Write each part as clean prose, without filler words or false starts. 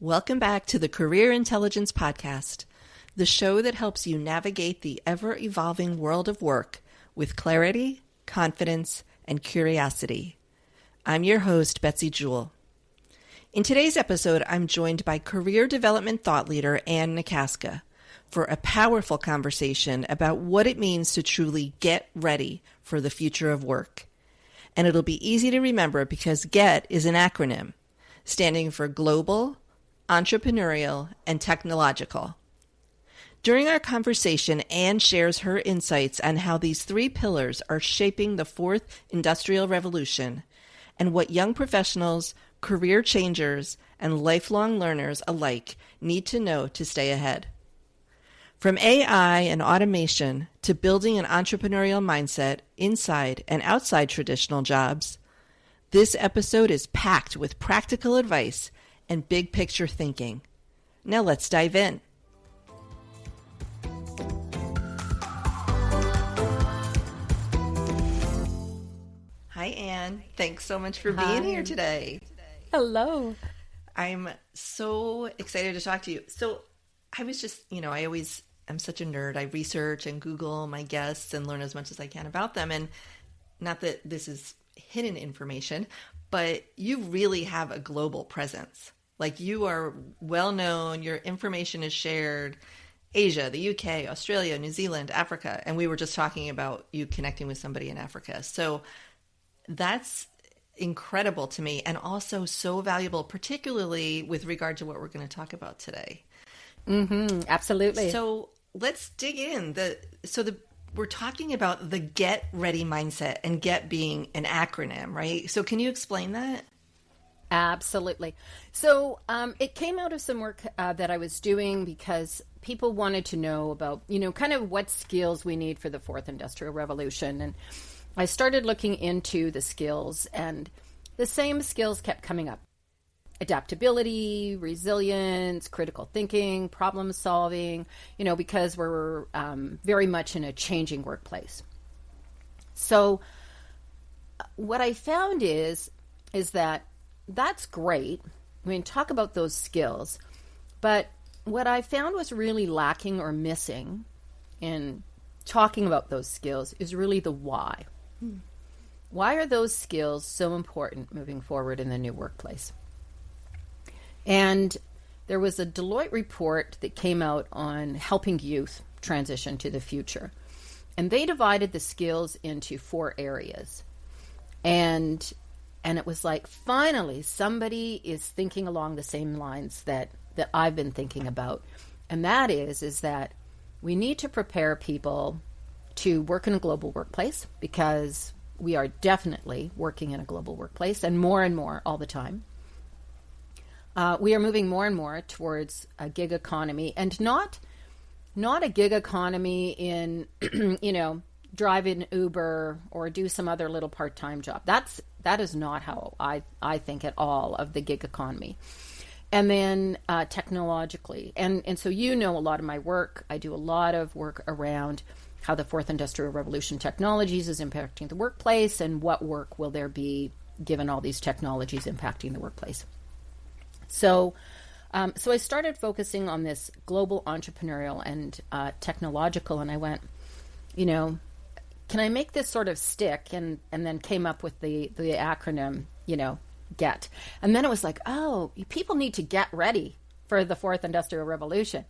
Welcome back to the Career Intelligence Podcast, the show that helps you navigate the ever-evolving world of work with clarity, confidence, and curiosity. I'm your host, Betsy Jewell. In today's episode, I'm joined by career development thought leader Ann Nakaska for a powerful conversation about what it means to truly get ready for the future of work. And it'll be easy to remember because GET is an acronym standing for Global, Entrepreneurial, and Technological. During our conversation, Ann shares her insights on how these three pillars are shaping the fourth industrial revolution and what young professionals, career changers, and lifelong learners alike need to know to stay ahead. From AI and automation to building an entrepreneurial mindset inside and outside traditional jobs, this episode is packed with practical advice and big picture thinking. Now let's dive in. Hi, Ann. Thanks so much for being here today. Hello. I'm so excited to talk to you. So I was just, I'm such a nerd. I research and Google my guests and learn as much as I can about them. And not that this is hidden information, but you really have a global presence. Like, you are well known, your information is shared, Asia, the UK, Australia, New Zealand, Africa. And we were just talking about you connecting with somebody in Africa. So that's incredible to me, and also so valuable, particularly with regard to what we're going to talk about today. Absolutely. So let's dig in. We're talking about the Get Ready mindset, and GET being an acronym, right? So can you explain that? Absolutely. So it came out of some work that I was doing because people wanted to know about, kind of what skills we need for the fourth industrial revolution. And I started looking into the skills, and the same skills kept coming up. Adaptability, resilience, critical thinking, problem solving, because we're very much in a changing workplace. So what I found is that that's great. Talk about those skills, but what I found was really lacking or missing in talking about those skills is really the why. Why are those skills so important moving forward in the new workplace? And there was a Deloitte report that came out on helping youth transition to the future. And they divided the skills into 4 areas. And it was like, finally, somebody is thinking along the same lines that I've been thinking about. And that is that we need to prepare people to work in a global workplace, because we are definitely working in a global workplace, and more all the time. We are moving more and more towards a gig economy, and not a gig economy in, drive in Uber or do some other little part-time job. That is not how I think at all of the gig economy. And then technologically, and so a lot of my work. I do a lot of work around how the fourth industrial revolution technologies is impacting the workplace, and what work will there be given all these technologies impacting the workplace. So I started focusing on this global, entrepreneurial, and technological, and I went, can I make this sort of stick? And then came up with the acronym, GET. And then it was like, oh, people need to get ready for the fourth industrial revolution.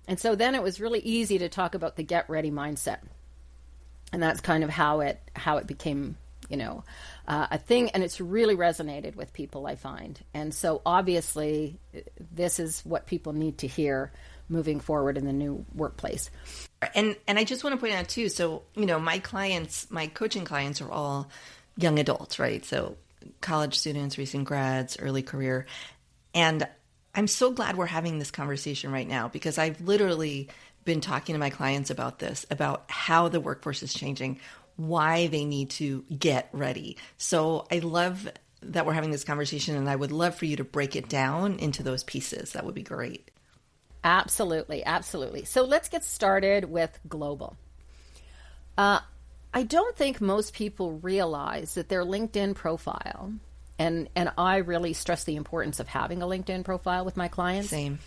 And so then it was really easy to talk about the Get Ready mindset. And that's kind of how it became, a thing. And it's really resonated with people, I find. And so obviously this is what people need to hear moving forward in the new workplace. And I just want to point out too, so, my coaching clients are all young adults, right? So college students, recent grads, early career. And I'm so glad we're having this conversation right now, because I've literally been talking to my clients about this, about how the workforce is changing, why they need to get ready. So I love that we're having this conversation, and I would love for you to break it down into those pieces. That would be great. Absolutely. So let's get started with global. I don't think most people realize that their LinkedIn profile and I really stress the importance of having a LinkedIn profile with my clients. Same.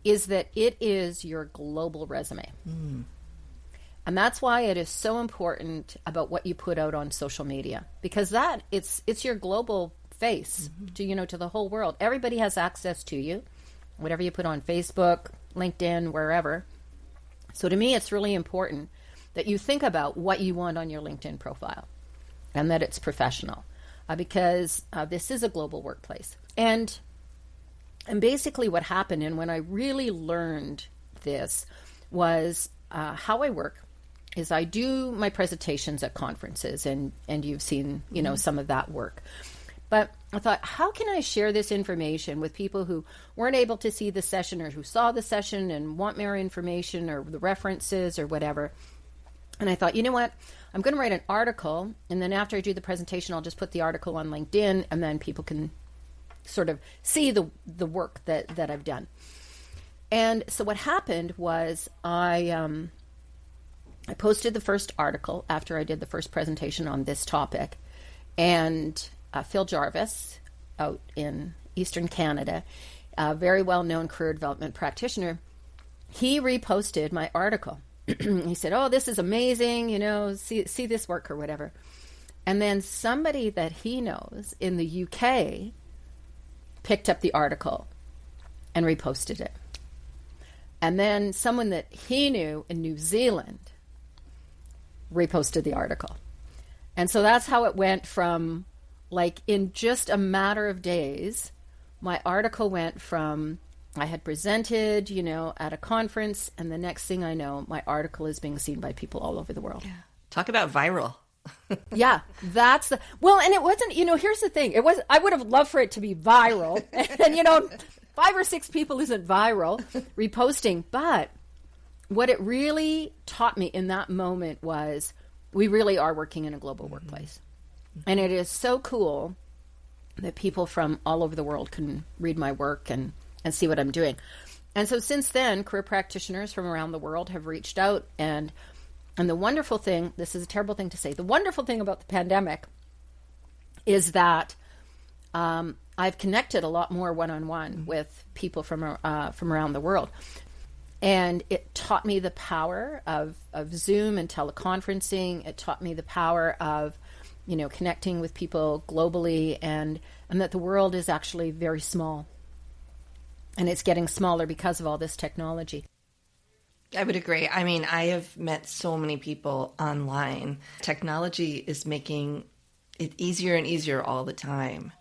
Is that it is your global resume. And that's why it is so important about what you put out on social media, because that it's your global face to, to the whole world. Everybody has access to you, whatever you put on Facebook, LinkedIn, wherever. So to me, it's really important that you think about what you want on your LinkedIn profile and that it's professional, because this is a global workplace. And basically what happened, and when I really learned this, was how I work is I do my presentations at conferences, and you've seen, some of that work. But I thought, how can I share this information with people who weren't able to see the session, or who saw the session and want more information or the references or whatever? And I thought, you know what? I'm going to write an article, and then after I do the presentation, I'll just put the article on LinkedIn, and then people can sort of see the work that I've done. And so what happened was I posted the first article after I did the first presentation on this topic, and Phil Jarvis out in Eastern Canada, a very well-known career development practitioner, he reposted my article. He said, "Oh, this is amazing, see this work," or whatever. And then somebody that he knows in the UK picked up the article and reposted it. And then someone that he knew in New Zealand reposted the article. And so that's how it went from, like, in just a matter of days, my article went from, I had presented, at a conference, and the next thing I know, my article is being seen by people all over the world. Yeah. Talk about viral. Yeah, and it wasn't, here's the thing. I would have loved for it to be viral. And, 5 or 6 people isn't viral reposting. But what it really taught me in that moment was we really are working in a global workplace. And it is so cool that people from all over the world can read my work and see what I'm doing. And so since then, career practitioners from around the world have reached out, and the wonderful thing, this is a terrible thing to say, the wonderful thing about the pandemic is that I've connected a lot more one-on-one with people from around the world. And it taught me the power of Zoom and teleconferencing. It taught me the power of, connecting with people globally, and that the world is actually very small. And it's getting smaller because of all this technology. I would agree. I mean, I have met so many people online. Technology is making it easier and easier all the time.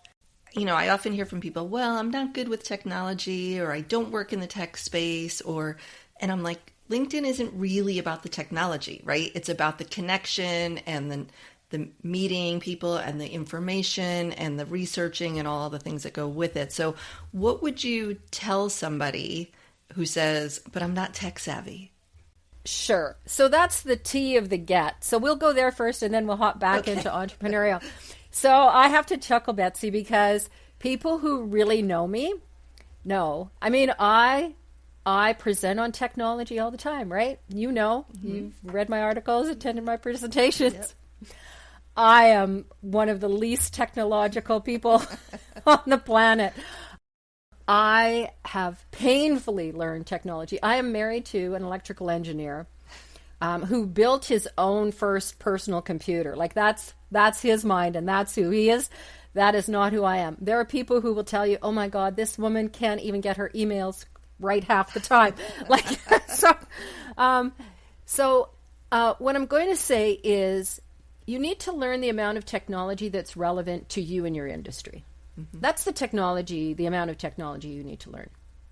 I often hear from people, well, I'm not good with technology, or I don't work in the tech space, and I'm like, LinkedIn isn't really about the technology, right? It's about the connection and the meeting people and the information and the researching and all the things that go with it. So what would you tell somebody who says, but I'm not tech savvy? Sure. So that's the T of the get. So we'll go there first, and then we'll hop back into entrepreneurial. So I have to chuckle, Betsy, because people who really know me know. I mean, I present on technology all the time, right? You've read my articles, attended my presentations. Yep. I am one of the least technological people on the planet. I have painfully learned technology. I am married to an electrical engineer who built his own first personal computer. Like that's his mind, and that's who he is. That is not who I am. There are people who will tell you, "Oh my God, this woman can't even get her emails right half the time." So what I'm going to say is, you need to learn the amount of technology that's relevant to you and your industry. Mm-hmm. That's the amount of technology you need to learn.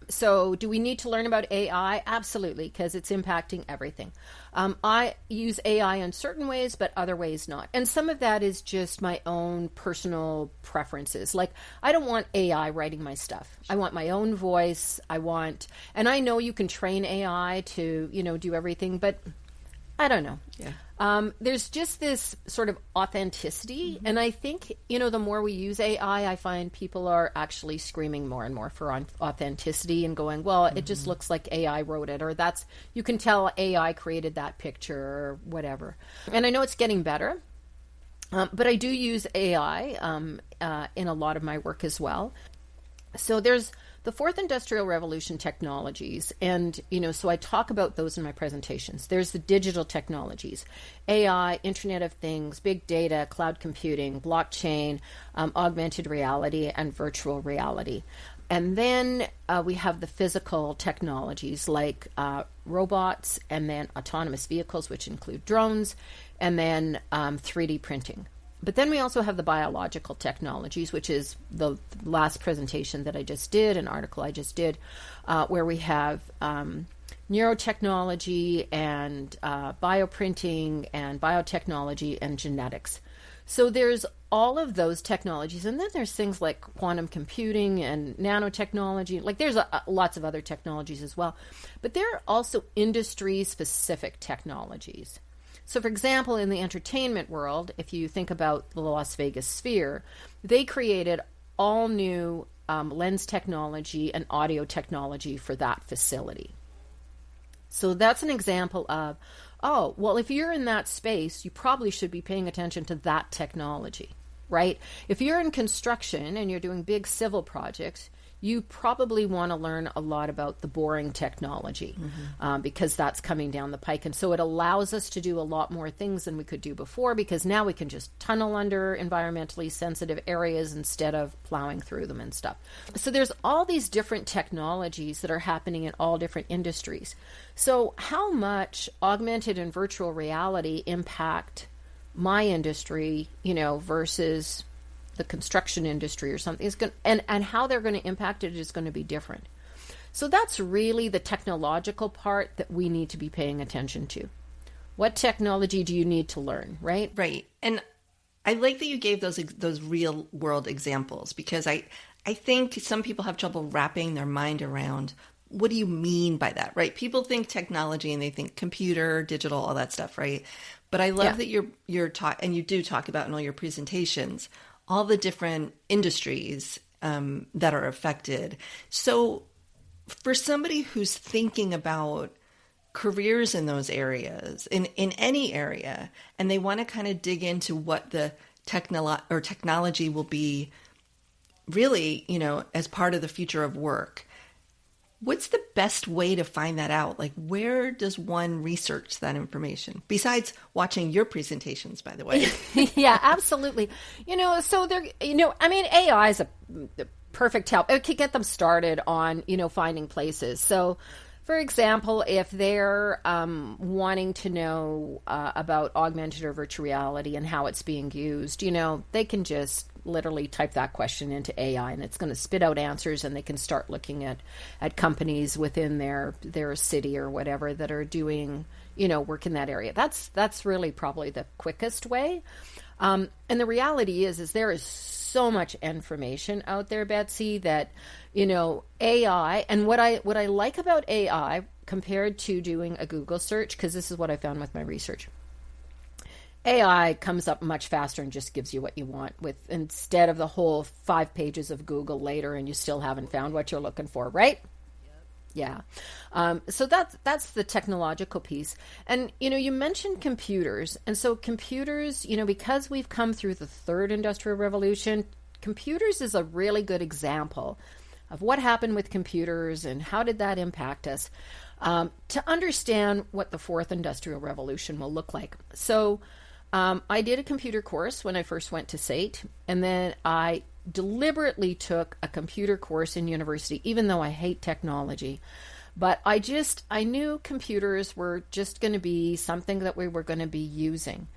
So do we need to learn about AI? Absolutely, because it's impacting everything. I use AI in certain ways, but other ways not. And some of that is just my own personal preferences. Like, I don't want AI writing my stuff. I want my own voice. And I know you can train AI to, do everything, but I don't know. Yeah. There's just this sort of authenticity. Mm-hmm. And I think, the more we use AI, I find people are actually screaming more and more for authenticity and going, well, it just looks like AI wrote it, or you can tell AI created that picture or whatever. And I know it's getting better. But I do use AI in a lot of my work as well. So there's the fourth industrial revolution technologies. And, so I talk about those in my presentations. There's the digital technologies, AI, Internet of Things, big data, cloud computing, blockchain, augmented reality, and virtual reality. And then we have the physical technologies like robots, and then autonomous vehicles, which include drones, and then 3D printing. But then we also have the biological technologies, which is the last presentation that I just did, an article I just did, where we have neurotechnology and bioprinting and biotechnology and genetics. So there's all of those technologies. And then there's things like quantum computing and nanotechnology. Like there's lots of other technologies as well. But there are also industry-specific technologies. So, for example, in the entertainment world, if you think about the Las Vegas Sphere, they created all new lens technology and audio technology for that facility. So that's an example of, oh, well, if you're in that space, you probably should be paying attention to that technology, right? If you're in construction and you're doing big civil projects, you probably want to learn a lot about the boring technology because that's coming down the pike. And so it allows us to do a lot more things than we could do before, because now we can just tunnel under environmentally sensitive areas instead of plowing through them and stuff. So there's all these different technologies that are happening in all different industries. So how much augmented and virtual reality impact my industry, versus the construction industry or something, is going, and how they're going to impact it is going to be different. So that's really the technological part that we need to be paying attention to. What technology do you need to learn, right? Right. And I like that you gave those real world examples, because I think some people have trouble wrapping their mind around, what do you mean by that, right? People think technology and they think computer, digital, all that stuff, right? But I love that you're and you do talk about in all your presentations all the different industries that are affected. So for somebody who's thinking about careers in those areas, in any area, and they want to kind of dig into what the technology will be really, as part of the future of work, what's the best way to find that out? Like, where does one research that information? Besides watching your presentations, by the way. Yeah, absolutely. So there, AI is a perfect help. It can get them started on, finding places. So, for example, if they're wanting to know about augmented or virtual reality and how it's being used, they can just literally type that question into AI and it's going to spit out answers, and they can start looking at companies within their city or whatever that are doing, work in that area. That's really probably the quickest way. And the reality is there is so much information out there, Betsy, that, AI, and what I like about AI compared to doing a Google search, because this is what I found with my research. AI comes up much faster and just gives you what you want, instead of the whole 5 pages of Google later and you still haven't found what you're looking for, right? Yep. Yeah. So that's the technological piece. And, you mentioned computers. And so computers, because we've come through the third industrial revolution, computers is a really good example of what happened with computers and how did that impact us, to understand what the fourth industrial revolution will look like. So I did a computer course when I first went to SAIT, and then I deliberately took a computer course in university, even though I hate technology. But I knew computers were just going to be something that we were going to be using.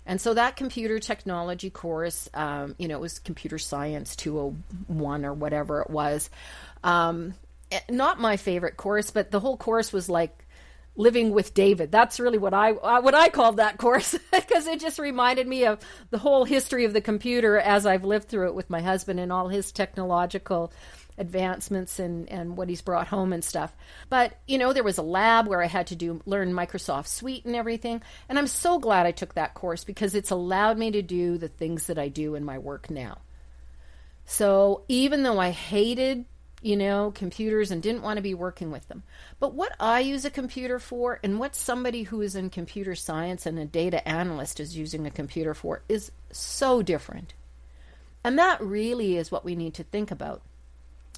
And so that computer technology course, it was Computer Science 201 or whatever it was. Not my favorite course, but the whole course was like living with David. That's really what I called that course, because it just reminded me of the whole history of the computer as I've lived through it with my husband and all his technological advancements and what he's brought home and stuff. But, there was a lab where I had to learn Microsoft Suite and everything. And I'm so glad I took that course, because it's allowed me to do the things that I do in my work now. So even though I hated computers and didn't want to be working with them. But what I use a computer for and what somebody who is in computer science and a data analyst is using a computer for is so different. And that really is what we need to think about,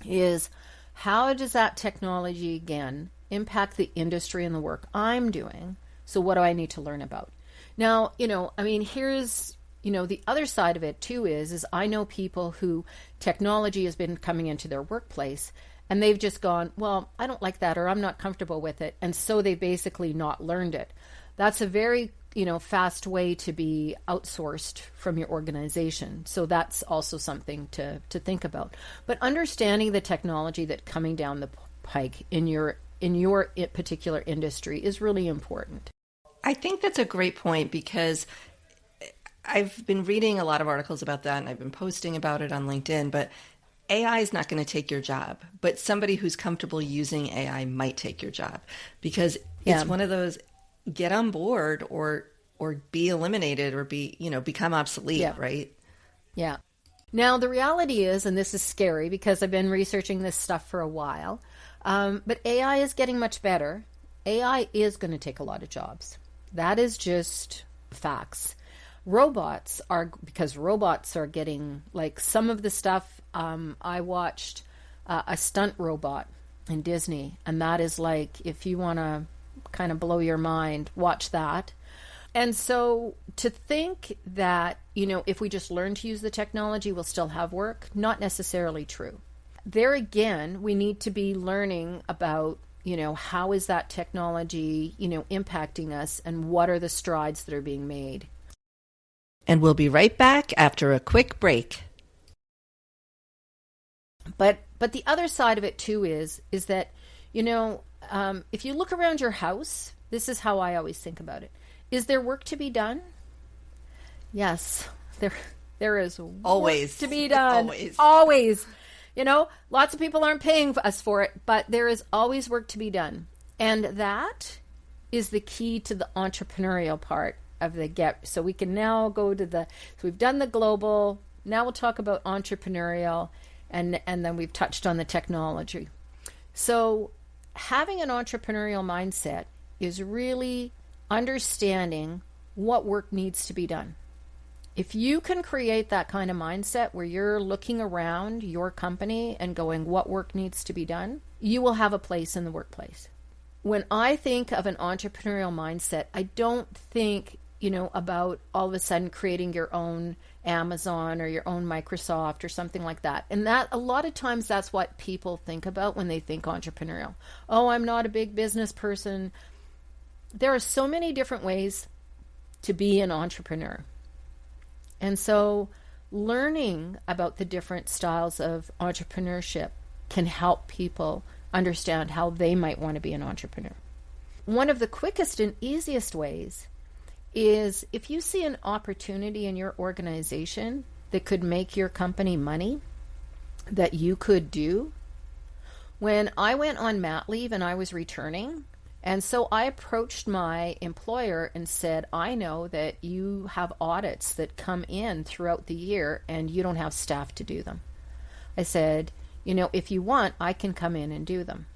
is how does that technology, again, impact the industry and the work I'm doing? So what do I need to learn about? Now, here's, the other side of it too is I know people who technology has been coming into their workplace and they've just gone, well, I don't like that, or I'm not comfortable with it. And so they basically not learned it. That's a very, fast way to be outsourced from your organization. So that's also something to think about. But understanding the technology that's coming down the pike in your particular industry is really important. I think that's a great point, because I've been reading a lot of articles about that and I've been posting about it on LinkedIn, but AI is not going to take your job, but somebody who's comfortable using AI might take your job, because it's one of those get on board or be eliminated or become obsolete, right? Yeah. Now, the reality is, and this is scary because I've been researching this stuff for a while, but AI is getting much better. AI is going to take a lot of jobs. That is just facts. Because robots are getting, like, some of the stuff. I watched a stunt robot in Disney, and that is like, if you want to kind of blow your mind, watch that. And so to think that, if we just learn to use the technology, we'll still have work, not necessarily true. There again, we need to be learning about, how is that technology, impacting us, and what are the strides that are being made. And we'll be right back after a quick break. But the other side of it too is that, if you look around your house, this is how I always think about it. Is there work to be done? Yes, there is always work to be done. Always. Lots of people aren't paying us for it, but there is always work to be done. And that is the key to the entrepreneurial part of the get. So we can now go to so we've done the global, now we'll talk about entrepreneurial, and then we've touched on the technology. So having an entrepreneurial mindset is really understanding what work needs to be done. If you can create that kind of mindset where you're looking around your company and going, what work needs to be done, you will have a place in the workplace. When I think of an entrepreneurial mindset, I don't think, about all of a sudden creating your own Amazon or your own Microsoft or something like that. And that a lot of times that's what people think about when they think entrepreneurial. Oh, I'm not a big business person. There are so many different ways to be an entrepreneur. And so learning about the different styles of entrepreneurship can help people understand how they might want to be an entrepreneur. One of the quickest and easiest ways is if you see an opportunity in your organization that could make your company money that you could do. When I went on mat leave and I was returning, and so I approached my employer and said, I know that you have audits that come in throughout the year and you don't have staff to do them. I said, if you want, I can come in and do them.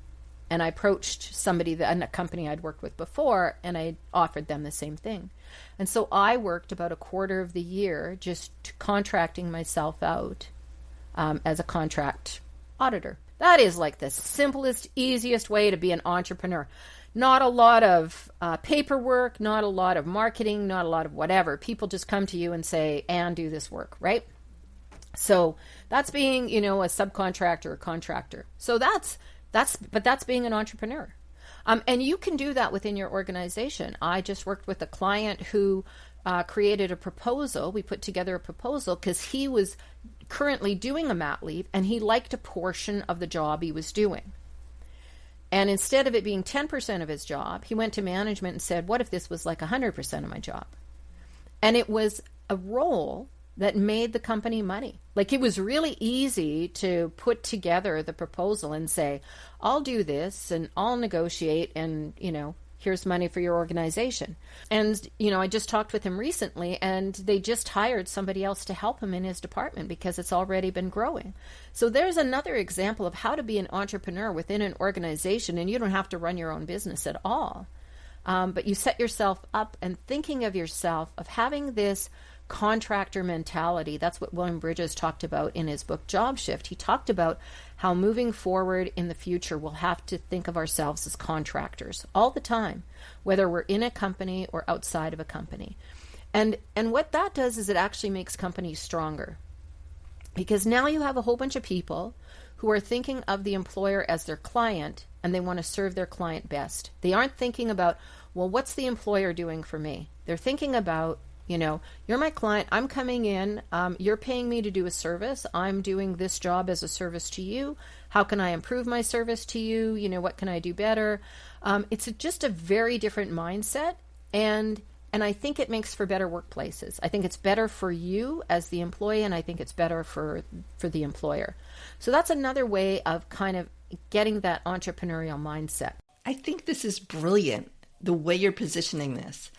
And I approached somebody, a company I'd worked with before, and I offered them the same thing. And so I worked about a quarter of the year just contracting myself out as a contract auditor. That is like the simplest, easiest way to be an entrepreneur. Not a lot of paperwork, not a lot of marketing, not a lot of whatever. People just come to you and say, Ann, do this work, right? So that's being, a subcontractor or contractor. So that's being an entrepreneur. And you can do that within your organization. I just worked with a client who created a proposal. We put together a proposal because he was currently doing a mat leave and he liked a portion of the job he was doing. And instead of it being 10% of his job, he went to management and said, what if this was like 100% of my job? And it was a role that made the company money. Like, it was really easy to put together the proposal and say, I'll do this and I'll negotiate and, here's money for your organization. And, I just talked with him recently, and they just hired somebody else to help him in his department because it's already been growing. So there's another example of how to be an entrepreneur within an organization, and you don't have to run your own business at all. But you set yourself up and thinking of yourself, of having this contractor mentality. That's what William Bridges talked about in his book, Job Shift. He talked about how moving forward in the future, we'll have to think of ourselves as contractors all the time, whether we're in a company or outside of a company. And what that does is it actually makes companies stronger, because now you have a whole bunch of people who are thinking of the employer as their client, and they want to serve their client best. They aren't thinking about, well, what's the employer doing for me? They're thinking about, you're my client, I'm coming in, you're paying me to do a service, I'm doing this job as a service to you, how can I improve my service to you, what can I do better? It's just a very different mindset, and I think it makes for better workplaces. I think it's better for you as the employee, and I think it's better for the employer. So that's another way of kind of getting that entrepreneurial mindset. I think this is brilliant, the way you're positioning this.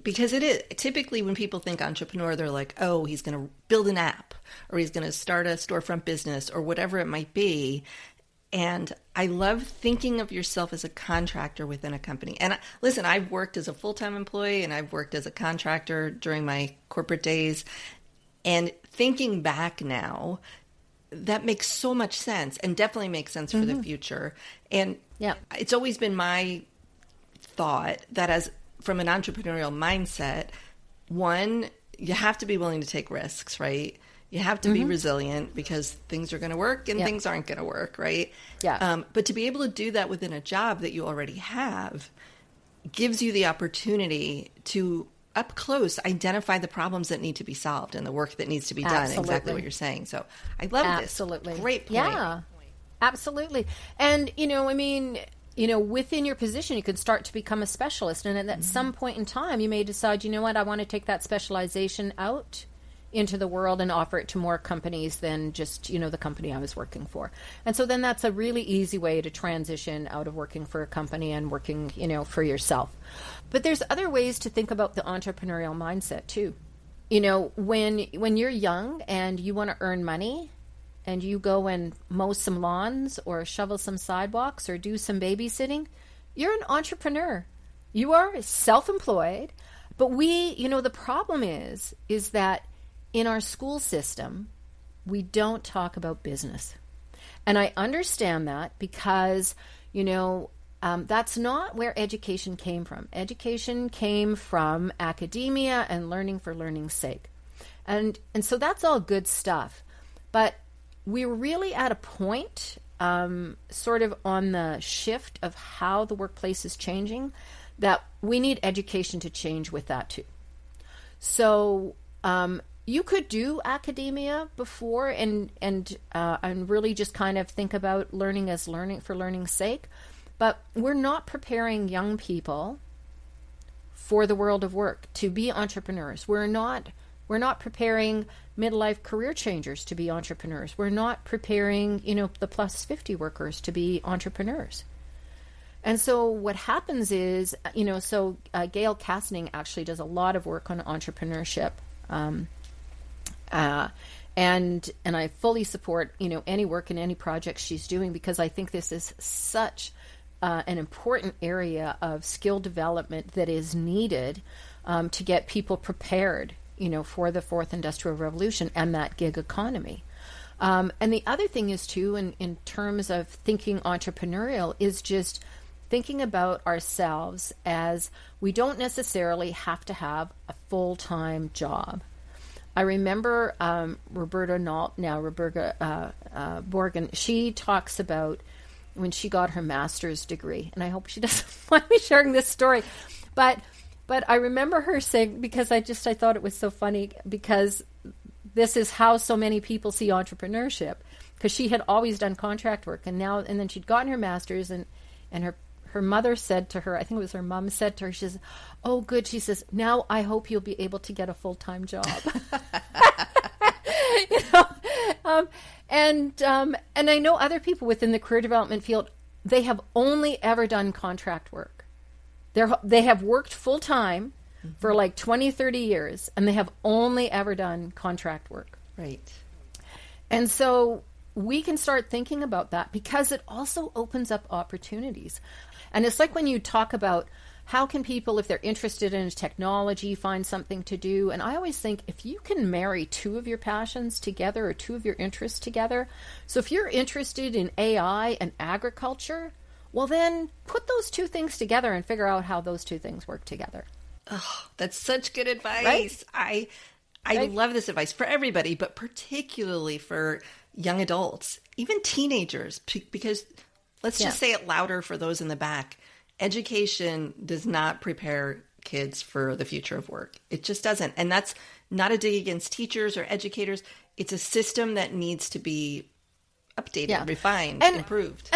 Because it is typically when people think entrepreneur, they're like, oh, he's going to build an app, or he's going to start a storefront business, or whatever it might be. And I love thinking of yourself as a contractor within a company. And listen, I've worked as a full-time employee and I've worked as a contractor during my corporate days. And thinking back now, that makes so much sense, and definitely makes sense for the future. And it's always been my thought that from an entrepreneurial mindset, one, you have to be willing to take risks, right? You have to be resilient, because things are going to work and things aren't going to work, right? Yeah. But to be able to do that within a job that you already have gives you the opportunity to up close identify the problems that need to be solved and the work that needs to be done. Absolutely. Exactly what you're saying. So I love this. Absolutely. Great point. Yeah, absolutely. And, within your position, you could start to become a specialist. And at some point in time, you may decide, I want to take that specialization out into the world and offer it to more companies than just, the company I was working for. And so then that's a really easy way to transition out of working for a company and working, for yourself. But there's other ways to think about the entrepreneurial mindset too. When you're young and you want to earn money, and you go and mow some lawns or shovel some sidewalks or do some babysitting, you're an entrepreneur. You are self-employed. But the problem is that in our school system, we don't talk about business. And I understand that because, that's not where education came from. Education came from academia and learning for learning's sake. And so that's all good stuff. But we're really at a point, sort of on the shift of how the workplace is changing, that we need education to change with that too. So you could do academia before and really just kind of think about learning as learning for learning's sake, but we're not preparing young people for the world of work to be entrepreneurs. We're not preparing midlife career changers to be entrepreneurs. We're not preparing, the plus 50 workers to be entrepreneurs. And so what happens is, Gail Kastning actually does a lot of work on entrepreneurship. And I fully support, any work and any project she's doing, because I think this is such an important area of skill development that is needed to get people prepared for the fourth industrial revolution and that gig economy. And the other thing is too, in terms of thinking entrepreneurial, is just thinking about ourselves as we don't necessarily have to have a full-time job. I remember Roberta Borgen, she talks about when she got her master's degree, and I hope she doesn't mind me sharing this story, but I remember her saying, because I thought it was so funny, because this is how so many people see entrepreneurship, because she had always done contract work, and then she'd gotten her master's, and her mother said to her, I think it was her mom said to her, she says, "Oh, good," she says, "now I hope you'll be able to get a full-time job." And I know other people within the career development field, they have only ever done contract work. They have worked full time for like 20, 30 years, and they have only ever done contract work. Right. And so we can start thinking about that, because it also opens up opportunities. And it's like when you talk about how can people, if they're interested in technology, find something to do. And I always think if you can marry two of your passions together, or two of your interests together. So if you're interested in AI and agriculture, well, then put those two things together and figure out how those two things work together. Oh, that's such good advice. Right? I love this advice for everybody, but particularly for young adults, even teenagers, because let's just say it louder for those in the back. Education does not prepare kids for the future of work. It just doesn't. And that's not a dig against teachers or educators. It's a system that needs to be updated, refined, improved.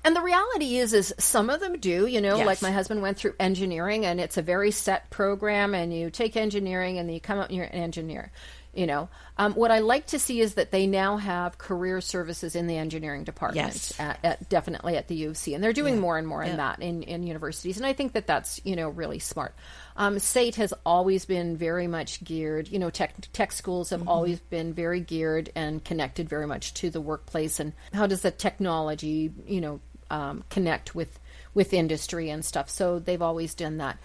And the reality is some of them do, like my husband went through engineering, and it's a very set program, and you take engineering and then you come out and you're an engineer. What I like to see is that they now have career services in the engineering department, definitely at the U of C, and they're doing more and more in that in universities. And I think that that's, really smart. SAIT has always been very much geared, tech schools have always been very geared and connected very much to the workplace, and how does the technology, connect with industry and stuff. So they've always done that.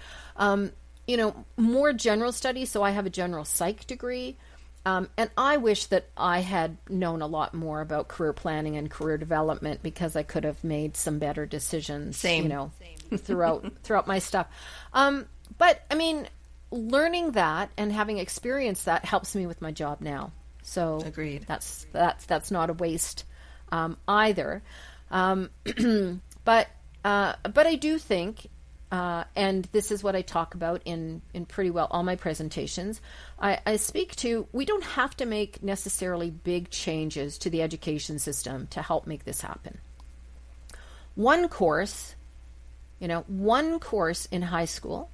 More general studies. So I have a general psych degree. And I wish that I had known a lot more about career planning and career development, because I could have made some better decisions, throughout my stuff. But I mean, learning that and having experienced that helps me with my job now. So agreed. That's not a waste, either. But I do think, and this is what I talk about in pretty well all my presentations, I speak to, we don't have to make necessarily big changes to the education system to help make this happen. One course in high school,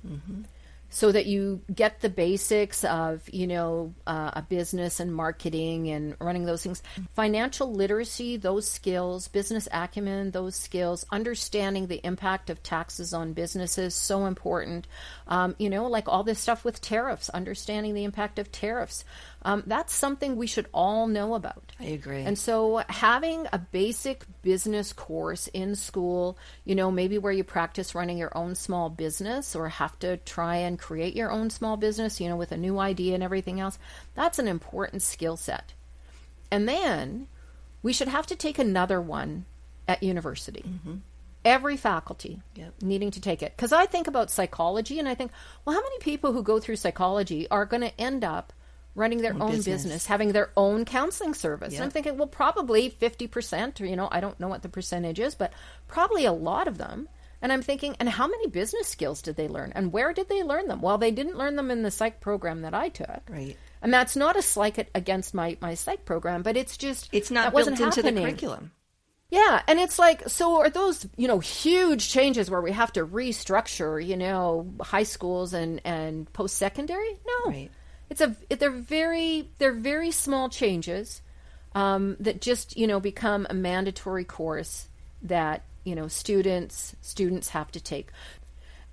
so that you get the basics of, a business and marketing and running those things. Financial literacy, those skills, business acumen, those skills, understanding the impact of taxes on businesses, so important. Like all this stuff with tariffs, understanding the impact of tariffs. That's something we should all know about. I agree. And so having a basic business course in school, maybe where you practice running your own small business, or have to try and create your own small business, with a new idea and everything else, that's an important skill set. And then we should have to take another one at university. Every faculty needing to take it. Because I think about psychology, and I think, well, how many people who go through psychology are going to end up running their own business, having their own counseling service? And I'm thinking, well, probably 50%, or, I don't know what the percentage is, but probably a lot of them. And I'm thinking, and how many business skills did they learn? And where did they learn them? Well, they didn't learn them in the psych program that I took. Right. And that's not a slight against my psych program, but it's just, it's not built into the curriculum. Yeah. And it's like, so are those, huge changes where we have to restructure, high schools and post-secondary? No. Right. They're very small changes that just, become a mandatory course that, students have to take.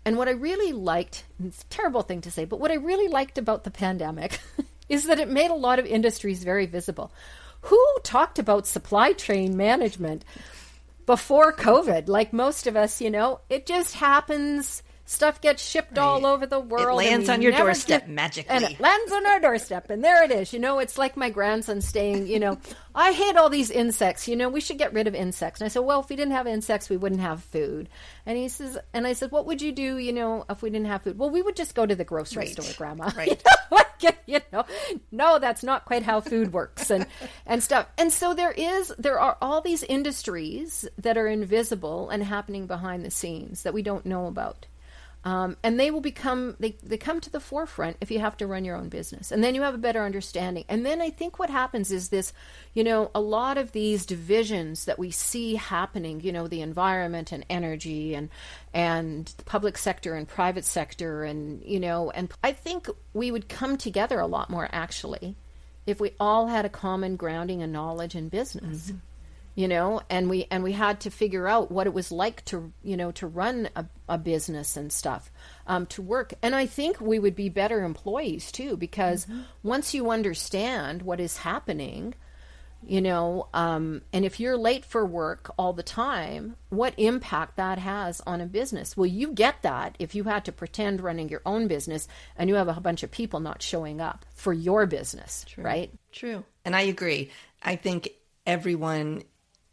And what I really liked, it's a terrible thing to say, but what I really liked about the pandemic is that it made a lot of industries very visible. Who talked about supply chain management before COVID? Like most of us, it just happens. Stuff gets shipped all over the world. It lands on your doorstep magically. And it lands on our doorstep, and there it is. It's like my grandson saying, I hate all these insects. We should get rid of insects. And I said, well, if we didn't have insects, we wouldn't have food. And he says, and I said, what would you do, if we didn't have food? Well, we would just go to the grocery store, Grandma. Right. No, that's not quite how food works and stuff. And so there are all these industries that are invisible and happening behind the scenes that we don't know about. And they will become, they come to the forefront if you have to run your own business. And then you have a better understanding. And then I think what happens is this, a lot of these divisions that we see happening, the environment and energy and the public sector and private sector. And I think we would come together a lot more, actually, if we all had a common grounding and knowledge in business. and we had to figure out what it was like to, to run a business and stuff, to work. And I think we would be better employees too, because once you understand what is happening, and if you're late for work all the time, what impact that has on a business. Well, you get that if you had to pretend running your own business and you have a bunch of people not showing up for your business, True. right? True. And I agree. I think everyone,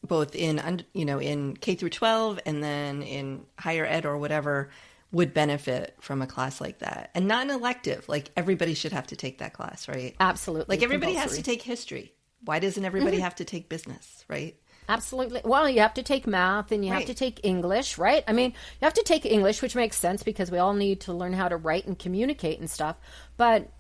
both in K through 12 and then in higher ed or whatever, would benefit from a class like that. And not an elective. Like, everybody should have to take that class, right? Absolutely. Like, everybody has to take history. Why doesn't everybody have to take business, right? Absolutely. Well, you have to take math and you have to take English, right? I mean, you have to take English, which makes sense because we all need to learn how to write and communicate and stuff. But,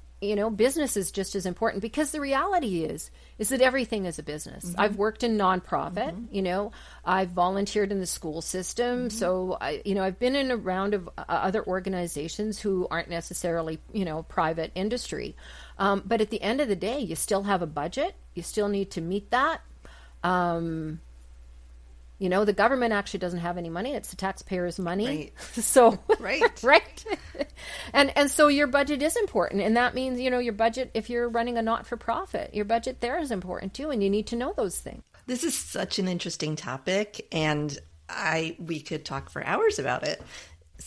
business is just as important, because the reality is that everything is a business. I've worked in nonprofit, I've volunteered in the school system. So, I've been in a round of other organizations who aren't necessarily, private industry. But at the end of the day, you still have a budget. You still need to meet that. The government actually doesn't have any money. It's the taxpayers' money. Right. So, right. right. And so your budget is important. And that means, your budget, if you're running a not-for-profit, your budget there is important too. And you need to know those things. This is such an interesting topic, and we could talk for hours about it.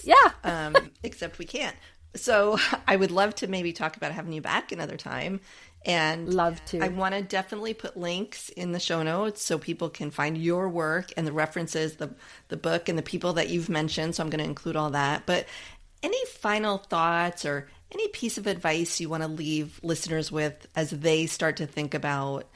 Yeah. Except we can't. So I would love to maybe talk about having you back another time. And love to. I want to definitely put links in the show notes so people can find your work and the references, the book and the people that you've mentioned. So I'm going to include all that. But any final thoughts or any piece of advice you want to leave listeners with as they start to think about,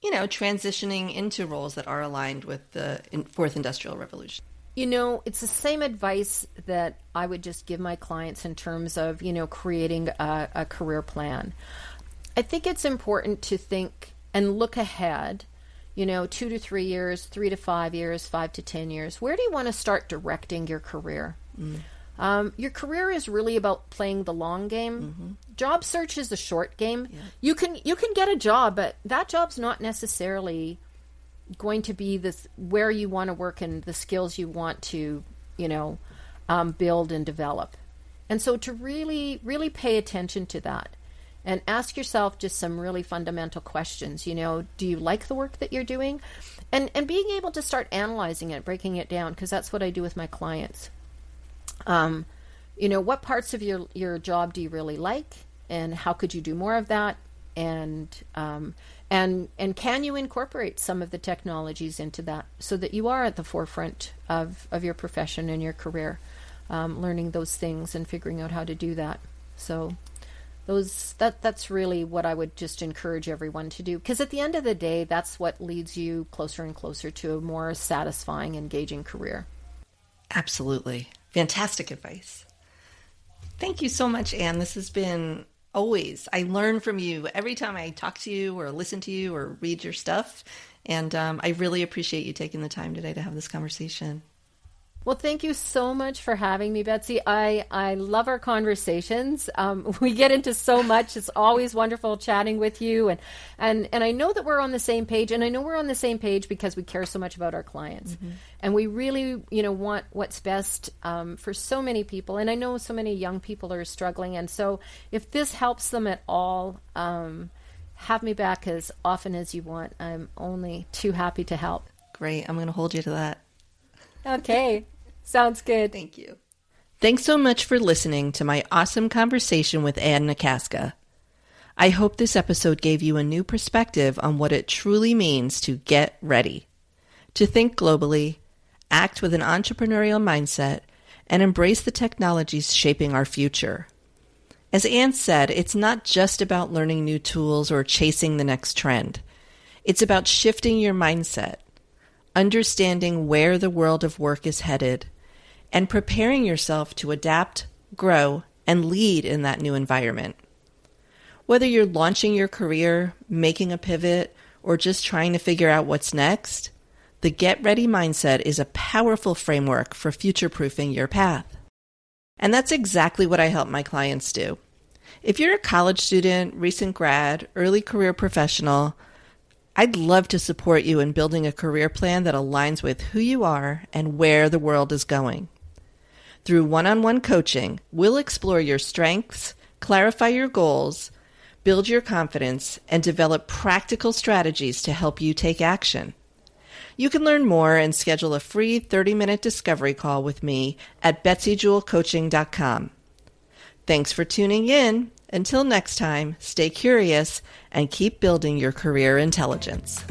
transitioning into roles that are aligned with the Fourth Industrial Revolution? It's the same advice that I would just give my clients in terms of, creating a career plan. I think it's important to think and look ahead, 2 to 3 years, 3 to 5 years, 5 to 10 years. Where do you want to start directing your career? Your career is really about playing the long game. Job search is the short game. Yeah. You can get a job, but that job's not necessarily going to be where you want to work and the skills you want to, build and develop. And so to really, really pay attention to that and ask yourself just some really fundamental questions. Do you like the work that you're doing? And being able to start analyzing it, breaking it down, because that's what I do with my clients. What parts of your job do you really like, and how could you do more of that? And can you incorporate some of the technologies into that so that you are at the forefront of your profession and your career, learning those things and figuring out how to do that. So that's really what I would just encourage everyone to do, because at the end of the day, that's what leads you closer and closer to a more satisfying, engaging career. Absolutely. Fantastic advice. Thank you so much, Ann. This has been I learn from you every time I talk to you or listen to you or read your stuff. And I really appreciate you taking the time today to have this conversation. Well, thank you so much for having me, Betsy. I love our conversations. We get into so much. It's always wonderful chatting with you. And I know that we're on the same page. And I know we're on the same page because we care so much about our clients. And we really, want what's best for so many people. And I know so many young people are struggling. And so if this helps them at all, have me back as often as you want. I'm only too happy to help. Great. I'm going to hold you to that. Okay. Sounds good. Thank you. Thanks so much for listening to my awesome conversation with Ann Nakaska. I hope this episode gave you a new perspective on what it truly means to get ready, to think globally, act with an entrepreneurial mindset, and embrace the technologies shaping our future. As Ann said, it's not just about learning new tools or chasing the next trend. It's about shifting your mindset, understanding where the world of work is headed, and preparing yourself to adapt, grow, and lead in that new environment. Whether you're launching your career, making a pivot, or just trying to figure out what's next, the Get Ready mindset is a powerful framework for future-proofing your path. And that's exactly what I help my clients do. If you're a college student, recent grad, early career professional, I'd love to support you in building a career plan that aligns with who you are and where the world is going. Through one-on-one coaching, we'll explore your strengths, clarify your goals, build your confidence, and develop practical strategies to help you take action. You can learn more and schedule a free 30-minute discovery call with me at betsyjewellcoaching.com. Thanks for tuning in. Until next time, stay curious and keep building your career intelligence.